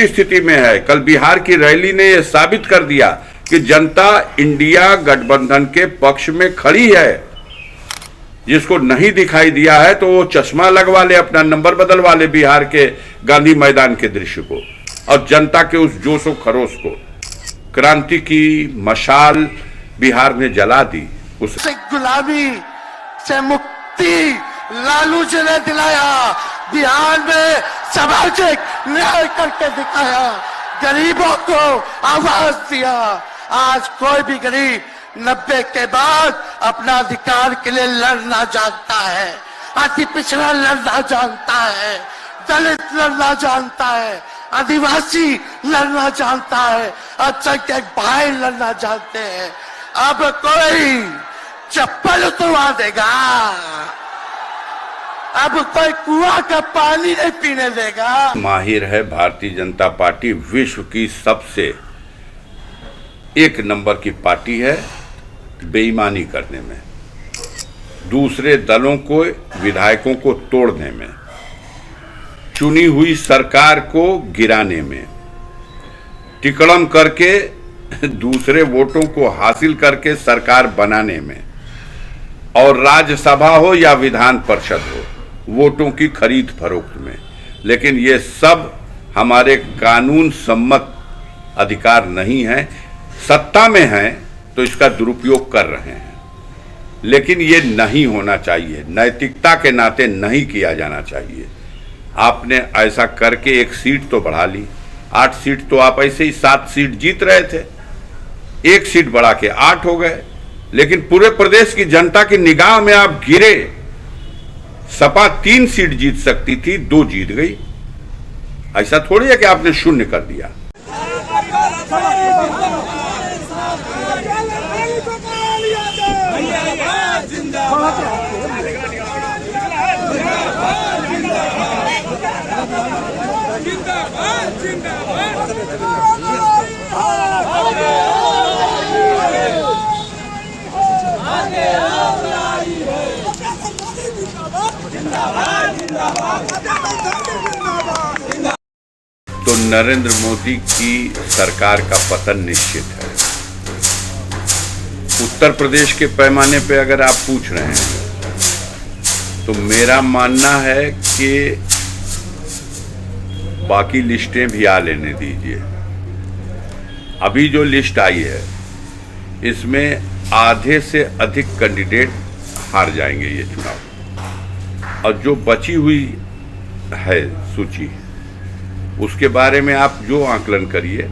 स्थिति में है। कल बिहार की रैली ने यह साबित कर दिया कि जनता इंडिया गठबंधन के पक्ष में खड़ी है। जिसको नहीं दिखाई दिया है तो वो चश्मा लगवा ले, अपना नंबर बदलवा ले बिहार के गांधी मैदान के दृश्य को और जनता के उस जोश और खरोश को। क्रांति की मशाल बिहार ने जला दी। उस गुलामी से मुक्ति लालू जी ने दिलाया, बिहार में सामाजिक न्याय करके दिखाया, गरीबों को आवाज दिया। आज कोई भी गरीब 90 के बाद अपना अधिकार के लिए लड़ना जानता है, अति पिछड़ा लड़ना जानता है, दलित लड़ना जानता है, आदिवासी लड़ना जानता है, अल्पसंख्यक भाई लड़ना जानते हैं। अब कोई चप्पल उतरवा देगा, अब कोई कुआं का पानी नहीं पीने देगा। माहिर है भारतीय जनता पार्टी, विश्व की सबसे एक नंबर की पार्टी है बेईमानी करने में, दूसरे दलों को, विधायकों को तोड़ने में, चुनी हुई सरकार को गिराने में, टिकड़म करके दूसरे वोटों को हासिल करके सरकार बनाने में, और राज्यसभा हो या विधान परिषद हो, वोटों की खरीद फरोख्त में। लेकिन ये सब हमारे कानून सम्मत अधिकार नहीं है। सत्ता में हैं तो इसका दुरुपयोग कर रहे हैं, लेकिन ये नहीं होना चाहिए, नैतिकता के नाते नहीं किया जाना चाहिए। आपने ऐसा करके एक सीट तो बढ़ा ली, 8 सीट तो आप ऐसे ही 7 सीट जीत रहे थे, एक सीट बढ़ा के 8 हो गए। लेकिन पूरे प्रदेश की जनता की निगाह में आप गिरे। सपा 3 सीट जीत सकती थी, 2 जीत गई। ऐसा थोड़ी है कि आपने शून्य कर दिया। तो नरेंद्र मोदी की सरकार का पतन निश्चित है। उत्तर प्रदेश के पैमाने पे अगर आप पूछ रहे हैं तो मेरा मानना है कि बाकी लिस्टें भी आ लेने दीजिए। अभी जो लिस्ट आई है इसमें आधे से अधिक कैंडिडेट हार जाएंगे ये चुनाव, और जो बची हुई है सूची उसके बारे में आप जो आकलन करिए।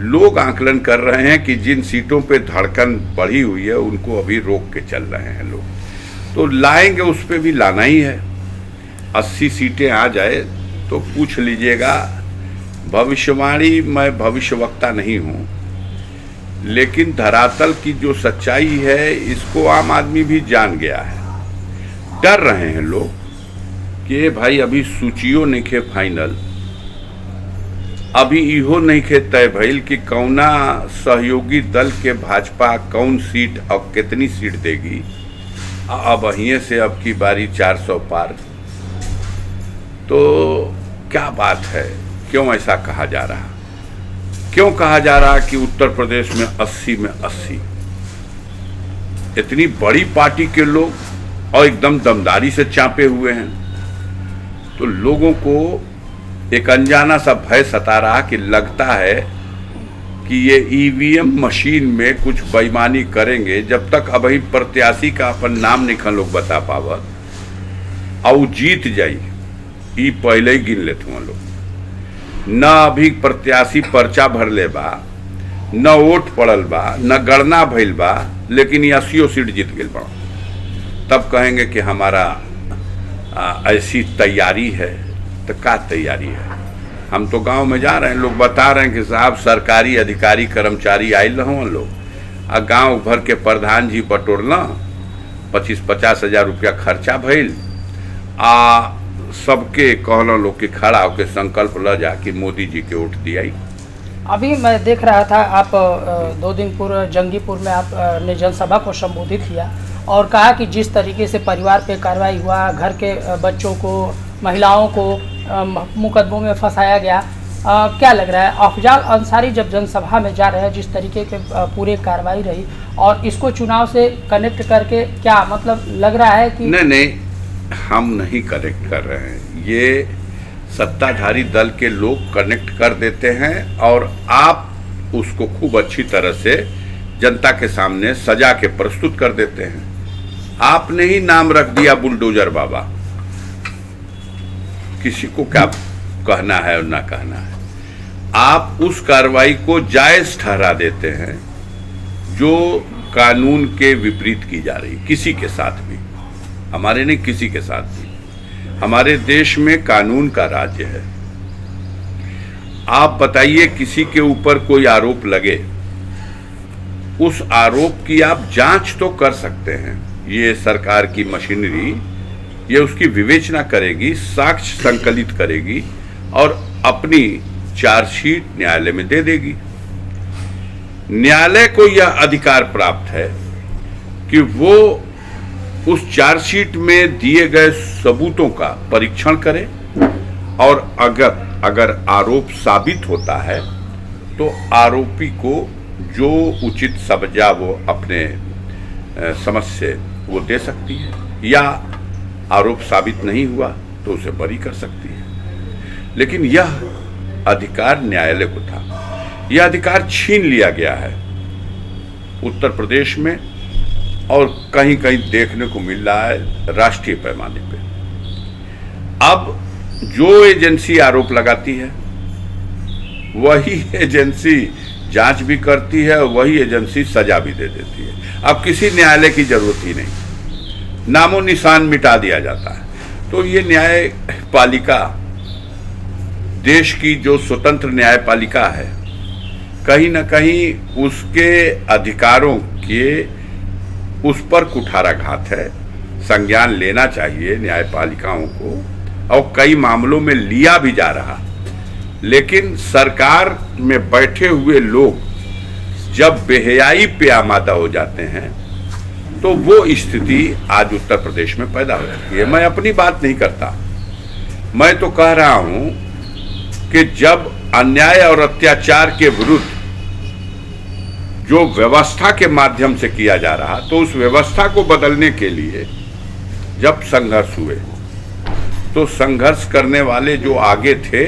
लोग आकलन कर रहे हैं कि जिन सीटों पे धड़कन बढ़ी हुई है उनको अभी रोक के चल रहे हैं लोग, तो लाएंगे, उस पे भी लाना ही है। 80 सीटें आ जाए तो पूछ लीजिएगा। भविष्यवाणी, मैं भविष्यवक्ता नहीं हूँ, लेकिन धरातल की जो सच्चाई है इसको आम आदमी भी जान गया है। डर रहे हैं लोग कि भाई अभी सूचियों नहीं खे फाइनल, अभी इहो नहीं खे तय भइल कि कौना सहयोगी दल के भाजपा कौन सीट और कितनी सीट देगी। अब वहीं से अब की बारी 400 पार। तो क्या बात है, क्यों ऐसा कहा जा रहा? क्यों कहा जा रहा कि उत्तर प्रदेश में 80 में 80? इतनी बड़ी पार्टी के लोग और एकदम दमदारी से चापे हुए हैं, तो लोगों को एक अनजाना सा भय सता रहा कि लगता है कि ये ईवीएम मशीन में कुछ बेईमानी करेंगे। जब तक अभी प्रत्याशी का अपन नाम निखन लोग बता पावत और जीत जाई, ई पहले ही गिन लेते हैं लोग। न अभी प्रत्याशी पर्चा भर ले बा, न वोट पड़ल बा, न गणना भइल बा, लेकिन ये 80 सीट जीत गए बा। तब कहेंगे कि हमारा ऐसी तैयारी है। तो क्या तैयारी है? हम तो गांव में जा रहे हैं, लोग बता रहे हैं कि साहब सरकारी अधिकारी कर्मचारी आयल रहो लोग, आ गांव भर के प्रधान जी बटोरना, 25-50 हजार रुपया खर्चा भइल, आ सबके कहना लोग के खड़ा होकर संकल्प ल जा कि मोदी जी के वोट दिया। अभी मैं देख रहा था आप 2 दिन पूर्व जंगीपुर में आपने जनसभा को संबोधित किया और कहा कि जिस तरीके से परिवार पे कार्रवाई हुआ, घर के बच्चों को, महिलाओं को मुकदमों में फंसाया गया, क्या लग रहा है अफजाल अंसारी जब जनसभा में जा रहे हैं, जिस तरीके के पूरे कार्रवाई रही और इसको चुनाव से कनेक्ट करके क्या मतलब लग रहा है कि नहीं, हम नहीं कनेक्ट कर रहे हैं, ये सत्ताधारी दल के लोग कनेक्ट कर देते हैं और आप उसको खूब अच्छी तरह से जनता के सामने सजा के प्रस्तुत कर देते हैं। आपने ही नाम रख दिया बुलडोजर बाबा, किसी को क्या कहना है और ना कहना है। आप उस कार्रवाई को जायज ठहरा देते हैं जो कानून के विपरीत की जा रही, किसी के साथ भी, हमारे नहीं किसी के साथ भी। हमारे देश में कानून का राज्य है। आप बताइए, किसी के ऊपर कोई आरोप लगे, उस आरोप की आप जांच तो कर सकते हैं। ये सरकार की मशीनरी ये उसकी विवेचना करेगी, साक्ष्य संकलित करेगी और अपनी चार्जशीट न्यायालय में दे देगी। न्यायालय को यह अधिकार प्राप्त है कि वो उस चार्जशीट में दिए गए सबूतों का परीक्षण करे और अगर आरोप साबित होता है तो आरोपी को जो उचित सजा वो अपने समझ से वो दे सकती है, या आरोप साबित नहीं हुआ तो उसे बरी कर सकती है। लेकिन यह अधिकार न्यायालय को था, यह अधिकार छीन लिया गया है उत्तर प्रदेश में और कहीं कहीं देखने को मिल रहा है राष्ट्रीय पैमाने पे। अब जो एजेंसी आरोप लगाती है वही एजेंसी जांच भी करती है और वही एजेंसी सजा भी दे देती है। अब किसी न्यायालय की जरूरत ही नहीं, नामो निशान मिटा दिया जाता है। तो ये न्यायपालिका, देश की जो स्वतंत्र न्यायपालिका है, कहीं ना कहीं उसके अधिकारों के उस पर कुठाराघात है। संज्ञान लेना चाहिए न्यायपालिकाओं को, और कई मामलों में लिया भी जा रहा। लेकिन सरकार में बैठे हुए लोग जब बेहयाई पे आमादा हो जाते हैं तो वो स्थिति आज उत्तर प्रदेश में पैदा हो जाती है। मैं अपनी बात नहीं करता, मैं तो कह रहा हूं कि जब अन्याय और अत्याचार के विरुद्ध जो व्यवस्था के माध्यम से किया जा रहा, तो उस व्यवस्था को बदलने के लिए जब संघर्ष हुए तो संघर्ष करने वाले जो आगे थे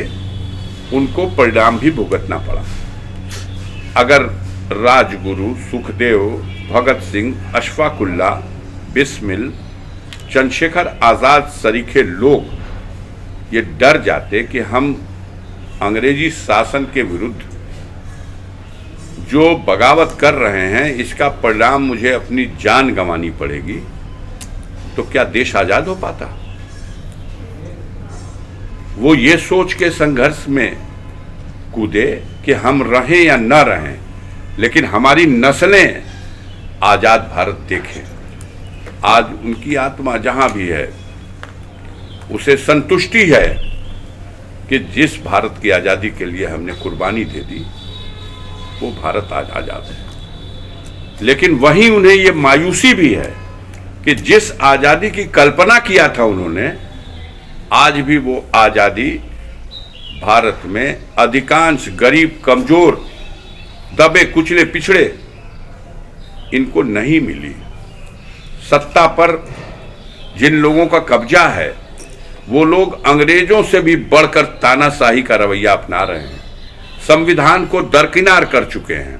उनको परिणाम भी भुगतना पड़ा। अगर राजगुरु, सुखदेव, भगत सिंह, अशफाकुल्ला, बिस्मिल, चंद्रशेखर आजाद सरीखे लोग ये डर जाते कि हम अंग्रेजी शासन के विरुद्ध जो बगावत कर रहे हैं इसका परिणाम मुझे अपनी जान गंवानी पड़ेगी, तो क्या देश आजाद हो पाता? वो ये सोच के संघर्ष में कूदे कि हम रहें या न रहें, लेकिन हमारी नस्लें आजाद भारत देखें। आज उनकी आत्मा जहां भी है उसे संतुष्टि है कि जिस भारत की आज़ादी के लिए हमने कुर्बानी दे दी वो भारत आज आज़ाद है। लेकिन वहीं उन्हें ये मायूसी भी है कि जिस आज़ादी की कल्पना किया था उन्होंने, आज भी वो आज़ादी भारत में अधिकांश गरीब, कमजोर, दबे कुचले, पिछड़े इनको नहीं मिली। सत्ता पर जिन लोगों का कब्जा है वो लोग अंग्रेजों से भी बढ़कर तानाशाही का रवैया अपना रहे हैं, संविधान को दरकिनार कर चुके हैं,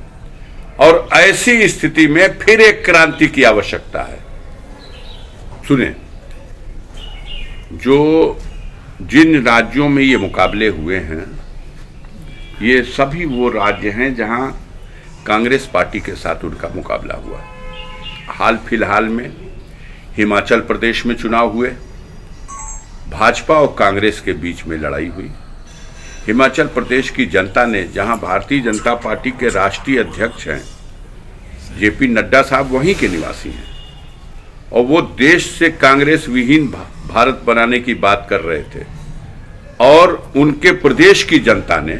और ऐसी स्थिति में फिर एक क्रांति की आवश्यकता है। सुने, जो जिन राज्यों में ये मुकाबले हुए हैं ये सभी वो राज्य हैं जहां कांग्रेस पार्टी के साथ उनका मुकाबला हुआ। हाल फिलहाल में हिमाचल प्रदेश में चुनाव हुए, भाजपा और कांग्रेस के बीच में लड़ाई हुई। हिमाचल प्रदेश की जनता ने, जहां भारतीय जनता पार्टी के राष्ट्रीय अध्यक्ष हैं जेपी नड्डा साहब, वहीं के निवासी हैं, और वो देश से कांग्रेस विहीन भारत बनाने की बात कर रहे थे, और उनके प्रदेश की जनता ने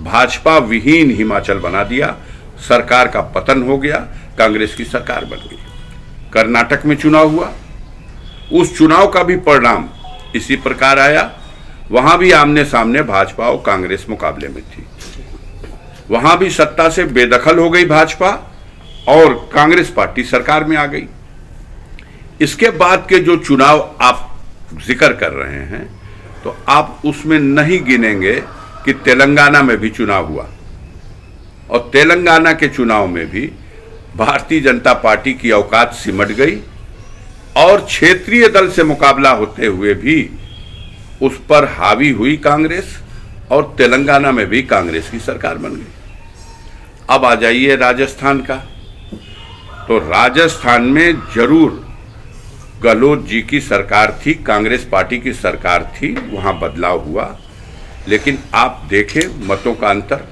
भाजपा विहीन हिमाचल बना दिया। सरकार का पतन हो गया, कांग्रेस की सरकार बन गई। कर्नाटक में चुनाव हुआ, उस चुनाव का भी परिणाम इसी प्रकार आया। वहां भी आमने सामने भाजपा और कांग्रेस मुकाबले में थी। वहां भी सत्ता से बेदखल हो गई भाजपा और कांग्रेस पार्टी सरकार में आ गई। इसके बाद के जो चुनाव आप जिक्र कर रहे हैं तो आप उसमें नहीं गिनेंगे कि तेलंगाना में भी चुनाव हुआ और तेलंगाना के चुनाव में भी भारतीय जनता पार्टी की औकात सिमट गई और क्षेत्रीय दल से मुकाबला होते हुए भी उस पर हावी हुई कांग्रेस और तेलंगाना में भी कांग्रेस की सरकार बन गई। अब आ जाइए राजस्थान का, तो राजस्थान में जरूर गहलोत जी की सरकार थी, कांग्रेस पार्टी की सरकार थी, वहां बदलाव हुआ, लेकिन आप देखें मतों का अंतर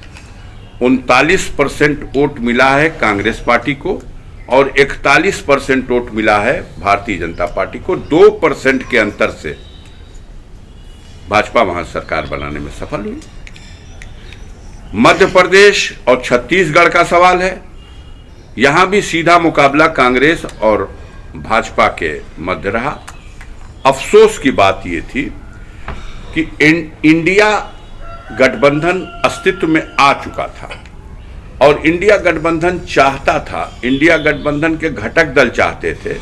39% वोट मिला है कांग्रेस पार्टी को और 41% वोट मिला है भारतीय जनता पार्टी को। 2% के अंतर से भाजपा वहां सरकार बनाने में सफल हुई। मध्य प्रदेश और छत्तीसगढ़ का सवाल है, यहां भी सीधा मुकाबला कांग्रेस और भाजपा के मध्य रहा। अफसोस की बात यह थी कि इंडिया गठबंधन अस्तित्व में आ चुका था और इंडिया गठबंधन चाहता था, इंडिया गठबंधन के घटक दल चाहते थे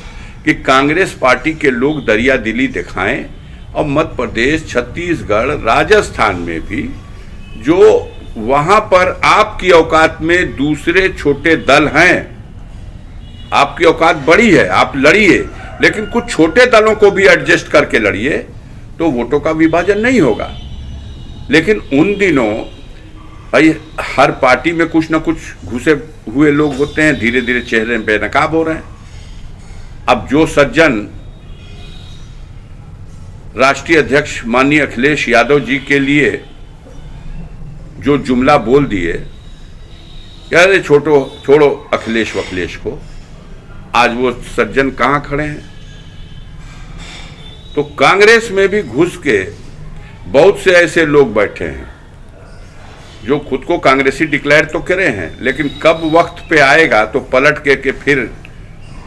कि कांग्रेस पार्टी के लोग दरिया दिली दिखाएं और मध्य प्रदेश, छत्तीसगढ़, राजस्थान में भी जो वहां पर आपकी औकात में दूसरे छोटे दल हैं, आपकी औकात बड़ी है, आप लड़िए, लेकिन कुछ छोटे दलों को भी एडजस्ट करके लड़िए तो वोटों का विभाजन नहीं होगा। लेकिन उन दिनों भाई हर पार्टी में कुछ ना कुछ घुसे हुए लोग होते हैं, धीरे धीरे चेहरे बेनकाब हो रहे हैं। अब जो सज्जन राष्ट्रीय अध्यक्ष माननीय अखिलेश यादव जी के लिए जो जुमला बोल दिए, यार छोड़ो अखिलेश वखिलेश को, आज वो सज्जन कहां खड़े हैं। तो कांग्रेस में भी घुस के बहुत से ऐसे लोग बैठे हैं जो खुद को कांग्रेसी डिक्लेयर तो करे हैं, लेकिन कब वक्त पे आएगा तो पलट के फिर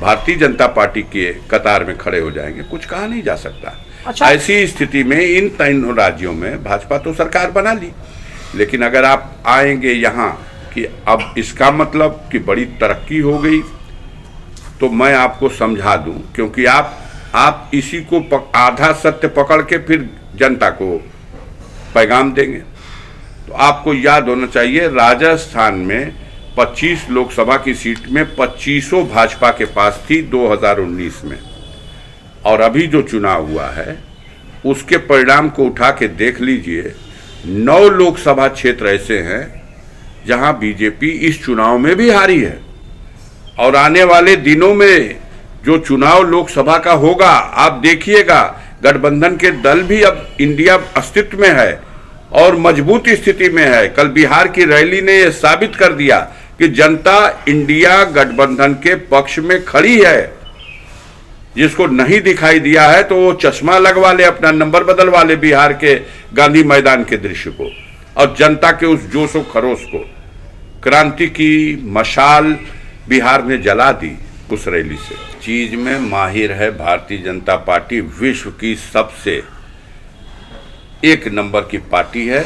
भारतीय जनता पार्टी के कतार में खड़े हो जाएंगे, कुछ कहा नहीं जा सकता। अच्छा। ऐसी स्थिति में इन तीनों राज्यों में भाजपा तो सरकार बना ली, लेकिन अगर आप आएंगे यहाँ कि अब इसका मतलब कि बड़ी तरक्की हो गई, तो मैं आपको समझा दूं, क्योंकि आप इसी को आधा सत्य पकड़ के फिर जनता को पैगाम देंगे। तो आपको याद होना चाहिए, राजस्थान में 25 लोकसभा की सीट में 25 भाजपा के पास थी 2019 में, और अभी जो चुनाव हुआ है उसके परिणाम को उठा के देख लीजिए, 9 लोकसभा क्षेत्र ऐसे हैं जहां बीजेपी इस चुनाव में भी हारी है। और आने वाले दिनों में जो चुनाव लोकसभा का होगा, आप देखिएगा गठबंधन के दल भी अब इंडिया अस्तित्व में है और मजबूत स्थिति में है। कल बिहार की रैली ने यह साबित कर दिया कि जनता इंडिया गठबंधन के पक्ष में खड़ी है। जिसको नहीं दिखाई दिया है तो वो चश्मा लगवा ले, अपना नंबर बदलवा ले बिहार के गांधी मैदान के दृश्य को और जनता के उस जोश और खरोश को। क्रांति की मशाल बिहार ने जला दी उस रैली से। चीज में माहिर है भारतीय जनता पार्टी, विश्व की सबसे एक नंबर की पार्टी है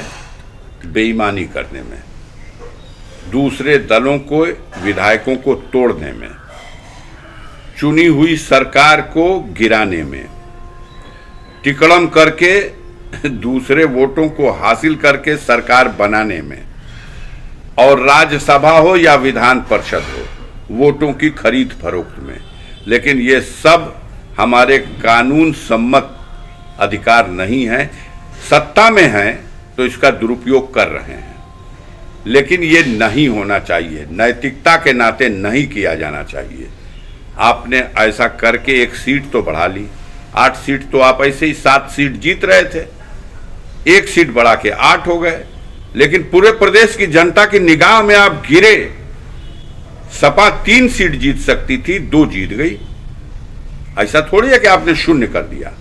बेईमानी करने में, दूसरे दलों को, विधायकों को तोड़ने में, चुनी हुई सरकार को गिराने में, टिकड़म करके दूसरे वोटों को हासिल करके सरकार बनाने में, और राज्यसभा हो या विधान परिषद हो, वोटों की खरीद फरोख्त में। लेकिन ये सब हमारे कानून सम्मत अधिकार नहीं है। सत्ता में हैं तो इसका दुरुपयोग कर रहे हैं, लेकिन ये नहीं होना चाहिए, नैतिकता के नाते नहीं किया जाना चाहिए। आपने ऐसा करके एक सीट तो बढ़ा ली, 8 सीट तो आप ऐसे ही 7 सीट जीत रहे थे, एक सीट बढ़ा के 8 हो गए, लेकिन पूरे प्रदेश की जनता की निगाह में आप गिरे। सपा 3 सीट जीत सकती थी, 2 जीत गई। ऐसा थोड़ी है कि आपने शून्य कर दिया।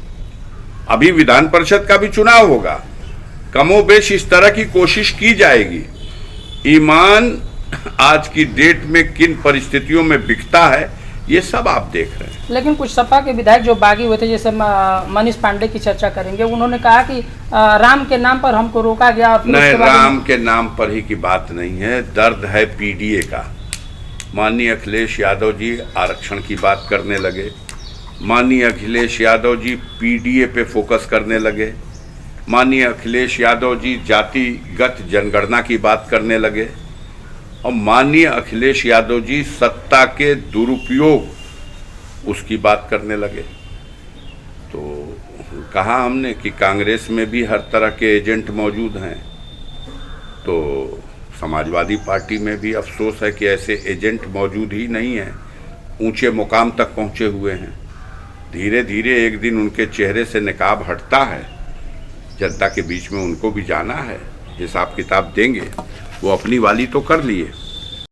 अभी विधान परिषद का भी चुनाव होगा, कमोबेश इस तरह की कोशिश की जाएगी। ईमान आज की डेट में किन परिस्थितियों में बिकता है ये सब आप देख रहे हैं। लेकिन कुछ सपा के विधायक जो बागी हुए थे, जैसे मनीष पांडे की चर्चा करेंगे, उन्होंने कहा कि राम के नाम पर हमको रोका गया। और नहीं, राम के नाम पर ही की बात नहीं है, दर्द है पीडीए का। माननीय अखिलेश यादव जी आरक्षण की बात करने लगे, माननीय अखिलेश यादव जी पीडीए पे फोकस करने लगे, माननीय अखिलेश यादव जी जातिगत जनगणना की बात करने लगे, और माननीय अखिलेश यादव जी सत्ता के दुरुपयोग उसकी बात करने लगे। तो कहा हमने कि कांग्रेस में भी हर तरह के एजेंट मौजूद हैं, तो समाजवादी पार्टी में भी अफसोस है कि ऐसे एजेंट मौजूद ही नहीं हैं, ऊंचे मुकाम तक पहुंचे हुए हैं। धीरे धीरे एक दिन उनके चेहरे से निकाब हटता है, जनता के बीच में उनको भी जाना है, हिसाब किताब देंगे। वो अपनी वाली तो कर लिए।